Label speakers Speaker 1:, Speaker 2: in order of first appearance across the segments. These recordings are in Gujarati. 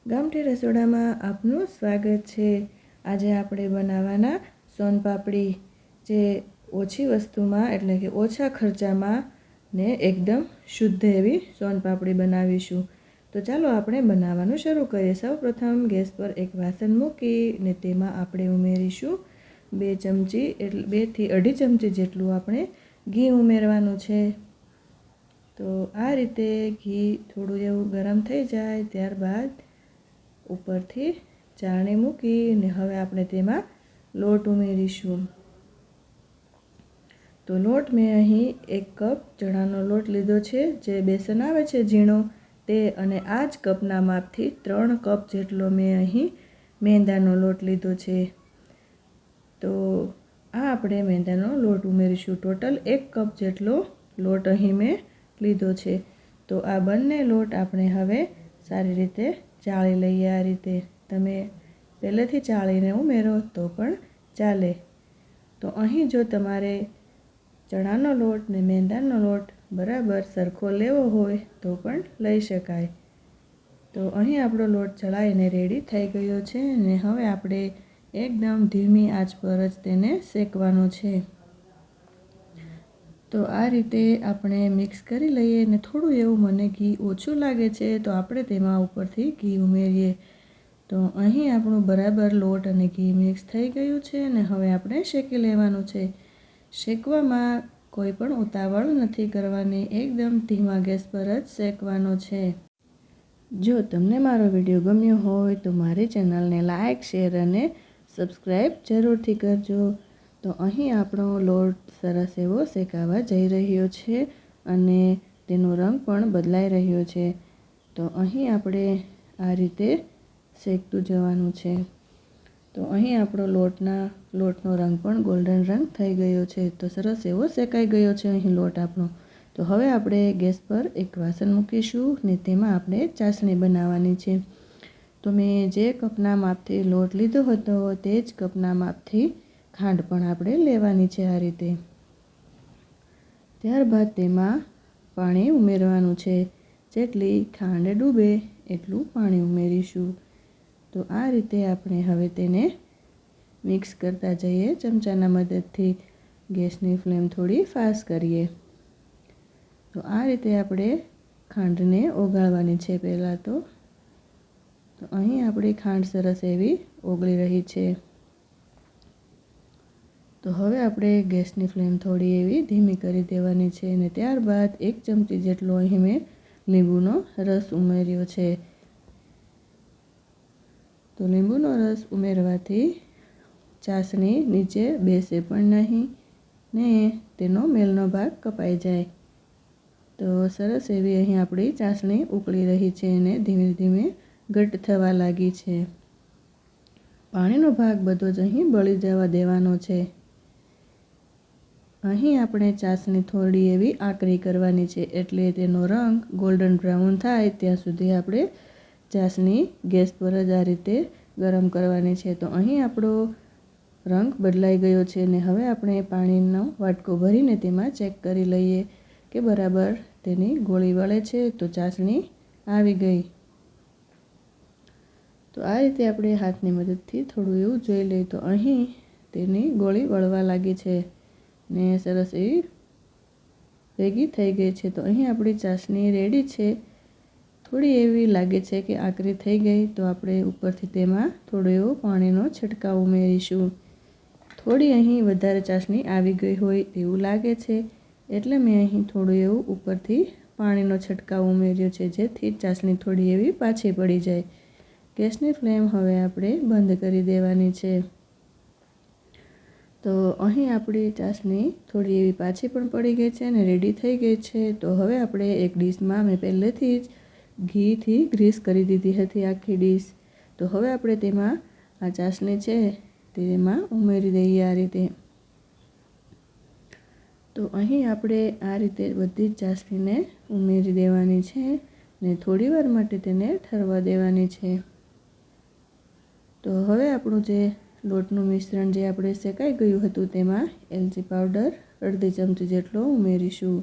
Speaker 1: ગામઠી રસોડામાં આપનું સ્વાગત છે। આજે આપણે બનાવવાના સોનપાપડી, જે ઓછી વસ્તુમાં એટલે કે ઓછા ખર્ચામાં ને એકદમ શુદ્ધ એવી સોનપાપડી બનાવીશું। તો ચાલો આપણે બનાવવાનું શરૂ કરીએ। સૌપ્રથમ ગેસ પર એક વાસણ મૂકી ને તેમાં આપણે ઉમેરીશું 2 ચમચી એટલે 2 થી 2.5 ચમચી જેટલું આપણે ઘી ઉમેરવાનું છે। તો આ રીતે ઘી થોડું એવું ગરમ થઈ જાય ત્યારબાદ ઉપરથી ચાળણી મૂકીને હવે આપણે તેમાં લોટ ઉમેરીશું। તો લોટ મેં અહીં 1 કપ ચણાનો લોટ લીધો છે, જે બેસન આવે છે ઝીણો તે, અને આ જ કપના માપથી 3 કપ જેટલો મેં અહીં મેંદાનો લોટ લીધો છે। તો આ આપણે મેંદાનો લોટ ઉમેરીશું। ટોટલ 1 કપ જેટલો લોટ અહીં મેં લીધો છે। તો આ બંને લોટ આપણે હવે સારી રીતે ચાળી લઈએ। આ રીતે તમે પહેલેથી ચાળીને ઉમેરો તો પણ ચાલે। તો અહીં જો તમારે ચણાનો લોટ ને મેંદાનો લોટ બરાબર સરખો લેવો હોય તો પણ લઈ શકાય। તો અહીં આપણો લોટ ચલાવીને રેડી થઈ ગયો છે ને હવે આપણે એકદમ ધીમી આંચ પર જ તેને શેકવાનો છે। તો આ રીતે આપણે મિક્સ કરી લઈએ ને થોડું એવું મને ઘી ઓછું લાગે છે તો આપણે તેમાં ઉપરથી ઘી ઉમેરીએ। તો અહીં આપણું બરાબર લોટ અને ઘી મિક્સ થઈ ગયું છે ને હવે આપણે શેકી લેવાનું છે। શેકવામાં કોઈ પણ ઉતાવળ નથી કરવાની, એકદમ ધીમા ગેસ પર જ શેકવાનો છે। જો તમને મારો વિડીયો ગમ્યો હોય તો મારી ચેનલને લાઇક, શેર અને સબસ્ક્રાઈબ જરૂરથી કરજો। તો અહીં આપણો લોટ સરસ એવો શેકાવા જઈ રહ્યો છે અને તેનો રંગ પણ બદલાઈ રહ્યો છે। તો અહીં આપણે આ રીતે શેકતું જવાનું છે। તો અહીં આપણો લોટનો રંગ પણ ગોલ્ડન રંગ થઈ ગયો છે। તો સરસ એવો શેકાઈ ગયો છે અહીં લોટ આપણો। તો હવે આપણે ગેસ પર એક વાસણ મૂકીશું ને તેમાં આપણે ચાસણી બનાવવાની છે। તો મેં જે કપના માપથી લોટ લીધો હતો તે જ કપના માપથી ખાંડ પણ આપણે લેવાની છે આ રીતે। ત્યારબાદ તેમાં પાણી ઉમેરવાનું છે, જેટલી ખાંડ ડૂબે એટલું પાણી ઉમેરીશું। તો આ રીતે આપણે હવે તેને મિક્સ કરતા જઈએ ચમચાના મદદથી। ગેસની ફ્લેમ થોડી ફાસ્ટ કરીએ। તો આ રીતે આપણે ખાંડને ઓગાળવાની છે પહેલાં તો અહીં આપણી ખાંડ સરસ એવી ઓગળી રહી છે। તો હવે આપણે ગેસની ફ્લેમ થોડી એવી ધીમી કરી દેવાની છે અને ત્યારબાદ 1 ચમચી જેટલો અહીં મેં લીંબુનો રસ ઉમેર્યો છે। તો લીંબુનો રસ ઉમેરવાથી ચાસણી નીચે બેસે પણ નહીં ને તેનો મેલનો ભાગ કપાઈ જાય। તો સરસ એવી અહીં આપણી ચાસણી ઉકળી રહી છે અને ધીમે ધીમે ઘટ થવા લાગી છે। પાણીનો ભાગ બધો જ અહીં બળી જવા દેવાનો છે। અહીં આપણે ચાસણી થોડી એવી આકરી કરવાની છે, એટલે તેનો રંગ ગોલ્ડન બ્રાઉન થાય ત્યાં સુધી આપણે ચાસણી ગેસ પર જ આ રીતે ગરમ કરવાની છે। તો અહીં આપણો રંગ બદલાઈ ગયો છે ને હવે આપણે પાણીનો વાટકો ભરીને તેમાં ચેક કરી લઈએ કે બરાબર તેની ગોળી વળે છે। તો ચાસણી આવી ગઈ। તો આ રીતે આપણે હાથની મદદથી થોડું એવું જોઈ લઈએ તો અહીં તેની ગોળી વળવા લાગી છે ને સરસ એવી ભેગી થઈ ગઈ છે। તો અહીં આપણી ચાસણી રેડી છે। થોડી એવી લાગે છે કે આકરી થઈ ગઈ તો આપણે ઉપરથી તેમાં થોડો એવો પાણીનો છંટકાવ ઉમેરીશું। થોડી અહીં વધારે ચાસણી આવી ગઈ હોય તેવું લાગે છે એટલે મેં અહીં થોડું એવું ઉપરથી પાણીનો છંટકાવ ઉમેર્યો છે, જેથી ચાસણી થોડી એવી પાછી પડી જાય। ગેસની ફ્લેમ હવે આપણે બંધ કરી દેવાની છે। તો અહીં આપણી ચાસણી થોડી એવી પાછી પણ પડી ગઈ છે અને રેડી થઈ ગઈ છે। તો હવે આપણે એક ડીશમાં મેં પહેલેથી જ ઘીથી ગ્રીસ કરી દીધી હતી આખી ડીશ। તો હવે આપણે તેમાં આ ચાસણી છે તેમાં ઉમેરી દઈએ આ રીતે। તો અહીં આપણે આ રીતે બધી જ ચાસણીને ઉમેરી દેવાની છે ને થોડીવાર માટે તેને ઠરવા દેવાની છે। તો હવે આપણું જે લોટનું મિશ્રણ જે આપણે શેકાઈ ગયું હતું તેમાં એલચી પાવડર અડધી ચમચી જેટલો ઉમેરીશું।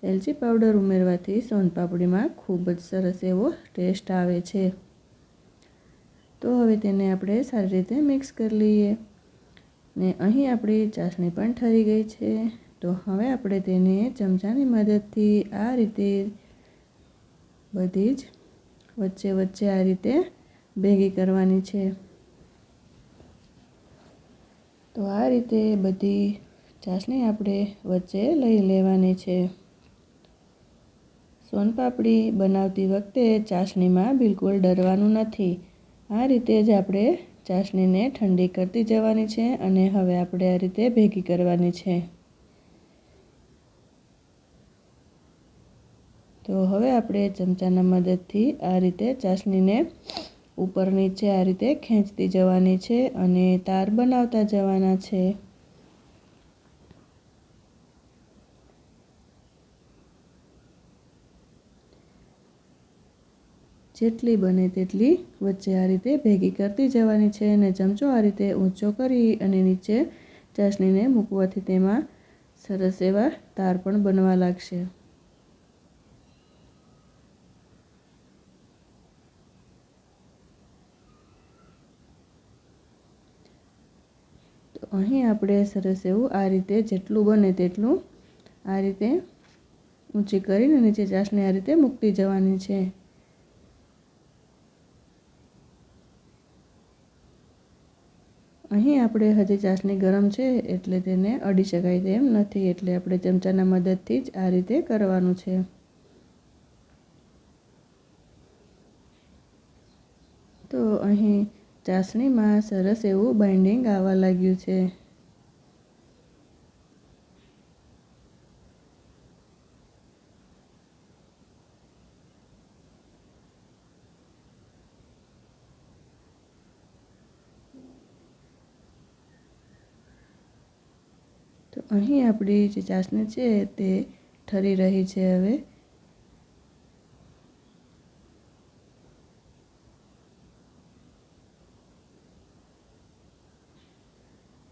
Speaker 1: એલચી પાવડર ઉમેરવાથી સોનપાપડીમાં ખૂબ જ સરસ એવો ટેસ્ટ આવે છે। તો હવે તેને આપણે સારી રીતે મિક્સ કરી લઈએ ને અહીં આપણી ચાસણી પણ ઠરી ગઈ છે. તો હવે આપણે તેને ચમચાની મદદથી આ રીતે બધી જ વચ્ચે વચ્ચે આ રીતે ભેગી કરવાની છે. તો આ રીતે બધી ચાસણી આપણે વચ્ચે લઈ લેવાની છે. સોનપાપડી બનાવતી વખતે ચાસણીમાં બિલકુલ ડરવાનું નથી. આ રીતે જ આપણે ચાસણીને ઠંડી કરતી જવાની છે અને હવે આપણે આ રીતે ભેગી કરવાની છે. તો હવે આપણે ચમચાના મદદથી આ રીતે ચાસણીને ઉપર નીચે આ રીતે ખેંચતી જવાની છે અને તાર બનાવતા જવાના છે. જેટલી બને તેટલી વચ્ચે આ રીતે ભેગી કરતી જવાની છે અને ચમચો આ રીતે ઊંચો કરી અને નીચે ચાસણીને મૂકવાથી તેમાં સરસ એવા તાર પણ બનવા લાગશે. તો અહીં આપણે સરસ એવું આ રીતે જેટલું બને તેટલું આ રીતે ઊંચી કરીને નીચે ચાસણી આ રીતે મૂકતી જવાની છે. અહીં આપણે હજી ચાસણી ગરમ છે એટલે તેને અડી શકાય તેમ નથી, એટલે આપણે ચમચાના મદદથી જ આ રીતે કરવાનું છે. તો અહીં ચાસણીમાં સરસ એવું બાઇન્ડિંગ આવવા લાગ્યું છે. તો અહીં આપણી જે ચાસણી છે તે ઠરી રહી છે. હવે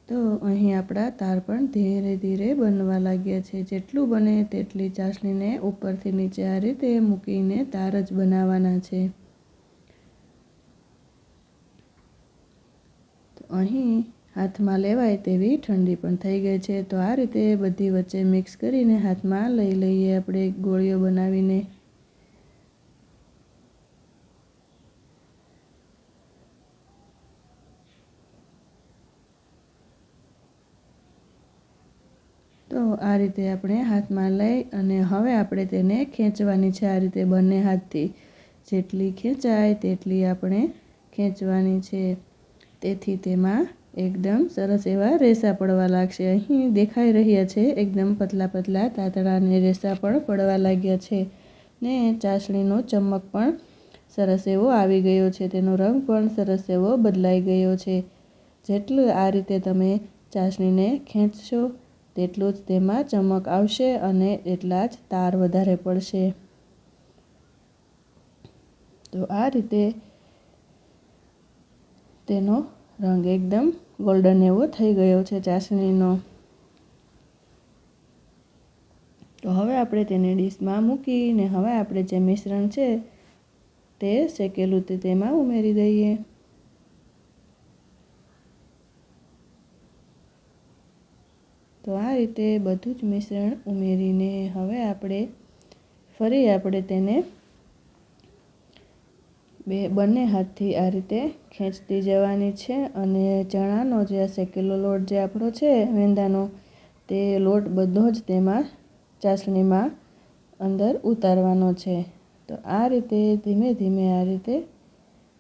Speaker 1: તો અહીં આપણા તાર પણ ધીરે ધીરે બનવા લાગ્યા છે. જેટલું બને તેટલી ચાસણીને ઉપરથી નીચે આ રીતે મૂકીને તાર જ બનાવવાના છે. તો અહીં હાથમાં લેવાય તેવી ઠંડી પણ થઈ ગઈ છે. તો આ રીતે બધી વચ્ચે મિક્સ કરીને હાથમાં લઈ લઈએ આપણે ગોળીઓ બનાવીને. તો આ રીતે આપણે હાથમાં લઈ અને હવે આપણે તેને ખેંચવાની છે. આ રીતે બંને હાથથી જેટલી ખેંચાય તેટલી આપણે ખેંચવાની છે. તેથી તેમાં એકદમ સરસ એવા રેસા પડવા લાગશે. અહીં દેખાઈ રહ્યા છે એકદમ પતલા પતલા તાતણા અને રેસા પણ પડવા લાગ્યા છે ને ચાસણીનો ચમક પણ સરસ એવો આવી ગયો છે. તેનો રંગ પણ સરસ એવો બદલાઈ ગયો છે. જેટલું આ રીતે તમે ચાસણીને ખેંચશો તેટલું જ તેમાં ચમક આવશે અને એટલા જ તાર વધારે પડશે. તો આ રીતે તેનો રંગ એકદમ ગોલ્ડન એવો થઈ ગયો છે ચાસણીનો. તો હવે આપણે તેને ડીશમાં મૂકીને હવે આપણે જે મિશ્રણ છે તે શેકેલું તે તેમાં ઉમેરી દઈએ. તો આ રીતે બધું જ મિશ્રણ ઉમેરીને હવે આપણે ફરી આપણે તેને બંને હાથથી આ રીતે ખેંચતી જવાની છે અને ચણાનો જે શેકેલો લોટ જે આપણો છે મેંદાનો, તે લોટ બધો જ તેમાં ચાસણીમાં અંદર ઉતારવાનો છે. તો આ રીતે ધીમે ધીમે આ રીતે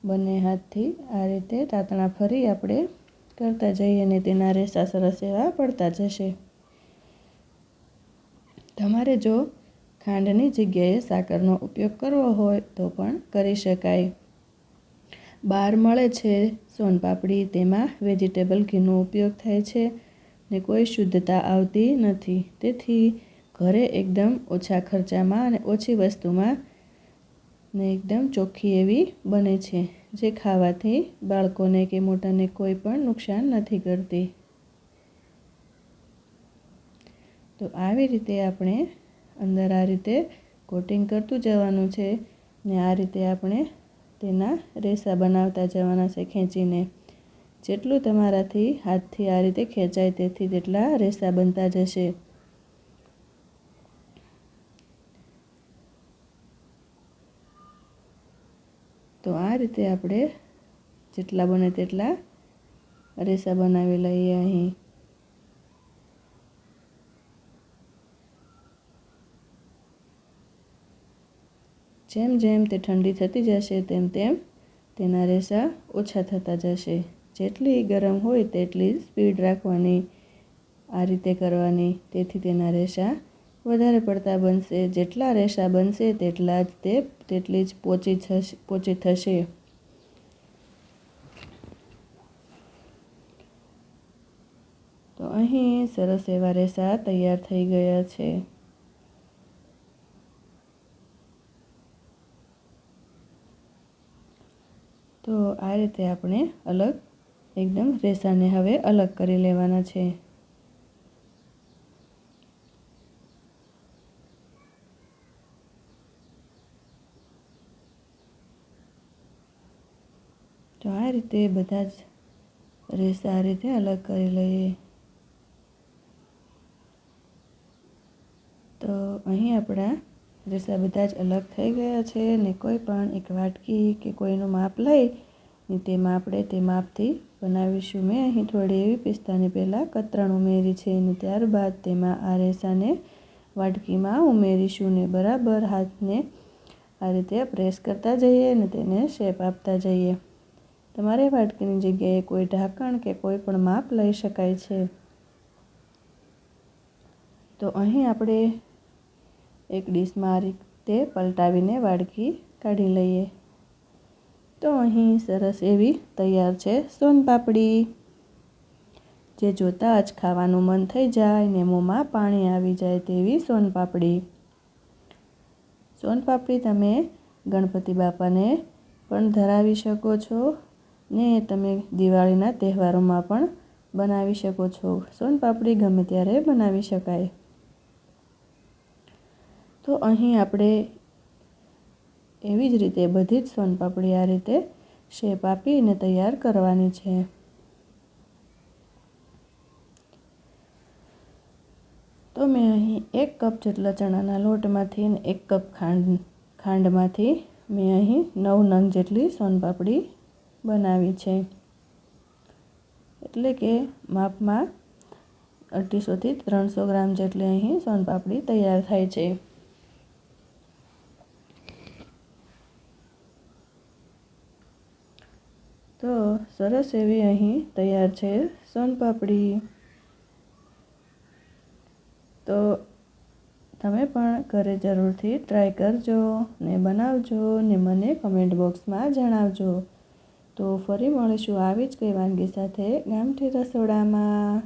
Speaker 1: બંને હાથથી આ રીતે તાતણા ફરી આપણે કરતા જઈએ અને તેના રેસા સરસ એવા પડતા જશે. તમારે જો ખાંડની જગ્યાએ સાકરનો ઉપયોગ કરવો હોય તો પણ કરી શકાય. બહાર મળે છે સોનપાપડી, તેમાં વેજીટેબલ ઘીનો ઉપયોગ થાય છે ને કોઈ શુદ્ધતા આવતી નથી. તેથી ઘરે એકદમ ઓછા ખર્ચામાં અને ઓછી વસ્તુમાં ને એકદમ ચોખ્ખી એવી બને છે, જે ખાવાથી બાળકોને કે મોટાને કોઈ પણ નુકસાન નથી કરતી. તો આવી રીતે આપણે અંદર આ રીતે કોટિંગ કરતું જવાનું છે ને આ રીતે આપણે તેના રેસા બનાવતા જવાના છે ખેંચીને. જેટલું તમારાથી હાથથી આ રીતે ખેંચાય તેટલા રેસા બનતા જશે. તો આ રીતે આપણે જેટલા બને તેટલા રેસા બનાવી લઈએ. અહીં જેમ જેમ તે ઠંડી થતી જશે તેમ તેમ તેના રેસા ઓછા થતા જશે. જેટલી ગરમ હોય તેટલી સ્પીડ રાખવાની, આ રીતે કરવાની, તેથી તેના રેસા વધારે પડતા બનશે. જેટલા રેસા બનશે તેટલી જ પોચી થશે. તો અહીં સરસ એવા રેસા તૈયાર થઈ ગયા છે. તો આ રીતે આપણે એકદમ રેસાને હવે અલગ કરી લેવાના છે. તો આ રીતે બધા જ રેસા આ રીતે અલગ કરી લઈએ. તો અહીં આપણા રેસા બધા જ અલગ થઈ ગયા છે. ને કોઈ પણ એક વાટકી કે કોઈનું માપ લઈ ને તેમાં આપણે તે માપથી બનાવીશું. મેં અહીં થોડી એવી પિસ્તાની પહેલાં કતરણ ઉમેરી છે અને ત્યારબાદ તેમાં આ રેસાને વાટકીમાં ઉમેરીશું ને બરાબર હાથને આ રીતે પ્રેસ કરતા જઈએ અને તેને શેપ આપતા જઈએ. તમારે વાટકીની જગ્યાએ કોઈ ઢાંકણ કે કોઈ પણ માપ લઈ શકાય છે. તો અહીં આપણે એક ડીશમાં આ રીતે પલટાવીને વાડકી કાઢી લઈએ. તો અહીં સરસ એવી તૈયાર છે સોનપાપડી, જે જોતાં જ ખાવાનું મન થઈ જાય ને મોંમાં પાણી આવી જાય તેવી સોનપાપડી. સોનપાપડી તમે ગણપતિ બાપાને પણ ધરાવી શકો છો ને તમે દિવાળીના તહેવારોમાં પણ બનાવી શકો છો. સોનપાપડી ગમે ત્યારે બનાવી શકાય. તો અહીં આપણે એવી જ રીતે બધી જ સોનપાપડી આ રીતે શેપ આપીને તૈયાર કરવાની છે. તો મેં અહીં 1 કપ જેટલા ચણાના લોટમાંથી અને 1 કપ ખાંડમાંથી મેં અહીં 9 નંગ જેટલી સોનપાપડી બનાવી છે. એટલે કે માપમાં 250થી 300 ગ્રામ જેટલી અહીં સોનપાપડી તૈયાર થાય છે. તો સરસ એવી અહીં તૈયાર છે સોનપાપડી. તો તમે પણ ઘરે જરૂરથી ટ્રાય કરજો ને બનાવજો ને મને કમેન્ટ બોક્સમાં જણાવજો. તો ફરી મળીશું આવી જ કઈ વાનગી સાથે ગામઠી રસોડામાં.